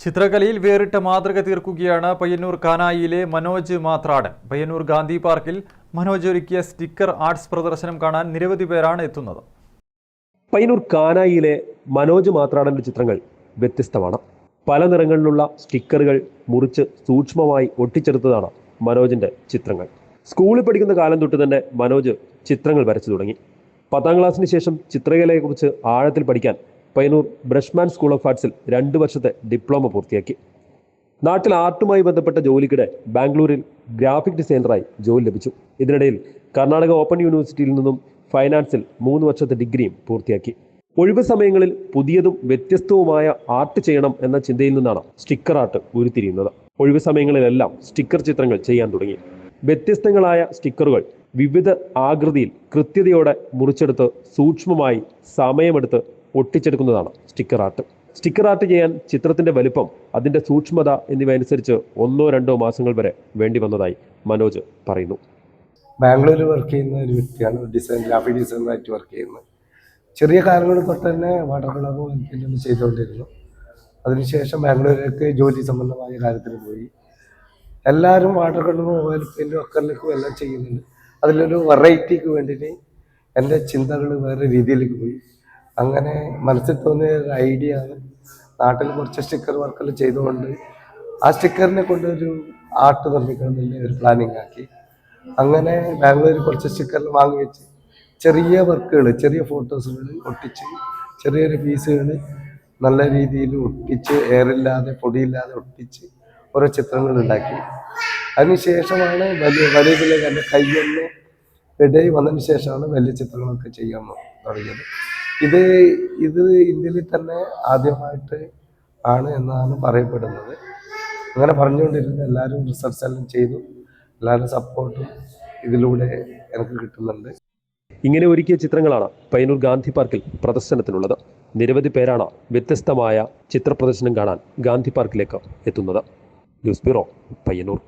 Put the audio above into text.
ചിത്രകലയിൽ വേറിട്ട മാതൃക തീർക്കുകയാണ് പയ്യന്നൂർ കാനായിലെ മനോജ് മാത്രാടൻ. പയ്യന്നൂർ ഗാന്ധി പാർക്കിൽ മനോജ് ഒരുക്കിയ സ്റ്റിക്കർ ആർട്സ് പ്രദർശനം കാണാൻ നിരവധി പേരാണ് എത്തുന്നത്. പയ്യന്നൂർ കാനായിലെ മനോജ് മാത്രാടന്റെ ചിത്രങ്ങൾ വ്യത്യസ്തമാണ്. പല നിറങ്ങളിലുള്ള സ്റ്റിക്കറുകൾ മുറിച്ച് സൂക്ഷ്മമായി ഒട്ടിച്ചെടുത്തതാണ് മനോജിന്റെ ചിത്രങ്ങൾ. സ്കൂളിൽ പഠിക്കുന്ന കാലം തൊട്ട് തന്നെ മനോജ് ചിത്രങ്ങൾ വരച്ചു തുടങ്ങി. 10ാം ക്ലാസ്സിന് ശേഷം ചിത്രകലയെക്കുറിച്ച് ആഴത്തിൽ പഠിക്കാൻ പയ്യന്നൂർ ബ്രഷ്മാൻ സ്കൂൾ ഓഫ് ആർട്സിൽ 2 വർഷത്തെ ഡിപ്ലോമ പൂർത്തിയാക്കി. നാട്ടിൽ ആർട്ടുമായി ബന്ധപ്പെട്ട ജോലിക്കിടെ ബാംഗ്ലൂരിൽ ഗ്രാഫിക് ഡിസൈനറായി ജോലി ലഭിച്ചു. ഇതിനിടയിൽ കർണാടക ഓപ്പൺ യൂണിവേഴ്സിറ്റിയിൽ നിന്നും ഫൈനാൻസിൽ 3 വർഷത്തെ ഡിഗ്രിയും പൂർത്തിയാക്കി. ഒഴിവ് സമയങ്ങളിൽ പുതിയതും വ്യത്യസ്തവുമായ ആർട്ട് ചെയ്യണം എന്ന ചിന്തയിൽ നിന്നാണ് സ്റ്റിക്കർ ആർട്ട് ഉരുത്തിരിയുന്നത്. ഒഴിവ് സമയങ്ങളിലെല്ലാം സ്റ്റിക്കർ ചിത്രങ്ങൾ ചെയ്യാൻ തുടങ്ങി. വ്യത്യസ്തങ്ങളായ സ്റ്റിക്കറുകൾ വിവിധ ആകൃതിയിൽ കൃത്യതയോടെ മുറിച്ചെടുത്ത് സൂക്ഷ്മമായി സമയമെടുത്ത് ഒട്ടിച്ചെടുക്കുന്നതാണ് സ്റ്റിക്കർ ആർട്ട്. സ്റ്റിക്കർ ആർട്ട് ചെയ്യാൻ ചിത്രത്തിന്റെ വലിപ്പം, അതിന്റെ സൂക്ഷ്മത എന്നിവ അനുസരിച്ച് 1-2 മാസങ്ങൾ വരെ വേണ്ടി വന്നതായി മനോജ് പറയുന്നു. ബാംഗ്ലൂരിൽ വർക്ക് ചെയ്യുന്ന ഒരു വ്യക്തിയാണ്. ഗ്രാഫിക് ഡിസൈനറായിട്ട് വർക്ക് ചെയ്യുന്നത്. ചെറിയ കാലങ്ങൾ തൊട്ട് തന്നെ വാട്ടർ കളറും പെയിന്റും ചെയ്തുകൊണ്ടിരുന്നു. അതിനുശേഷം ബാംഗ്ലൂരിലേക്ക് ജോലി സംബന്ധമായ കാര്യത്തിന് പോയി. എല്ലാവരും വാട്ടർ കളറും ഓയിൽ പെയിന്റും അക്കറിലേക്കും എല്ലാം ചെയ്യുന്നുണ്ട്. അതിലൊരു വെറൈറ്റിക്ക് വേണ്ടിയിട്ട് എൻ്റെ ചിന്തകൾ വേറെ രീതിയിലേക്ക് പോയി. അങ്ങനെ മനസ്സിൽ തോന്നിയ ഒരു ഐഡിയ ആണ്. നാട്ടിൽ കുറച്ച് സ്റ്റിക്കർ വർക്കെല്ലാം ചെയ്തുകൊണ്ട് ആ സ്റ്റിക്കറിനെ കൊണ്ടൊരു ആർട്ട് നിർമ്മിക്കണമെന്നുള്ള ഒരു പ്ലാനിങ് ആക്കി. അങ്ങനെ ബാംഗ്ലൂരിൽ കുറച്ച് സ്റ്റിക്കറിൽ വാങ്ങി വെച്ച് ചെറിയ വർക്കുകൾ, ചെറിയ ഫോട്ടോസുകൾ ഒട്ടിച്ച് ചെറിയൊരു പീസുകൾ നല്ല രീതിയിൽ ഒട്ടിച്ച് എയറില്ലാതെ പൊടിയില്ലാതെ ഒട്ടിച്ച് ഓരോ ചിത്രങ്ങൾ ഉണ്ടാക്കി. അതിനുശേഷമാണ് വലിയതിലേക്ക് എൻ്റെ കയ്യൊന്ന് ഇടയിൽ വന്നതിന് ശേഷമാണ് വലിയ ചിത്രങ്ങളൊക്കെ ചെയ്യാൻ തുടങ്ങിയത്. ഇത് ഇന്ത്യയിൽ തന്നെ ആദ്യമായിട്ട് ആണ് എന്നാണ് പറയപ്പെടുന്നത്. അങ്ങനെ പറഞ്ഞുകൊണ്ടിരുന്നത് എല്ലാവരും റിസർച്ച് എല്ലാം ചെയ്തു. എല്ലാവരും സപ്പോർട്ടും ഇതിലൂടെ എനിക്ക് കിട്ടുന്നുണ്ട്. ഇങ്ങനെ ഒരുക്കിയ ചിത്രങ്ങളാണ് പയ്യന്നൂർ ഗാന്ധി പാർക്കിൽ പ്രദർശനത്തിനുള്ളത്. നിരവധി പേരാണ് വ്യത്യസ്തമായ ചിത്ര പ്രദർശനം കാണാൻ ഗാന്ധി പാർക്കിലേക്ക് എത്തുന്നത്. News bureau, Payyanur.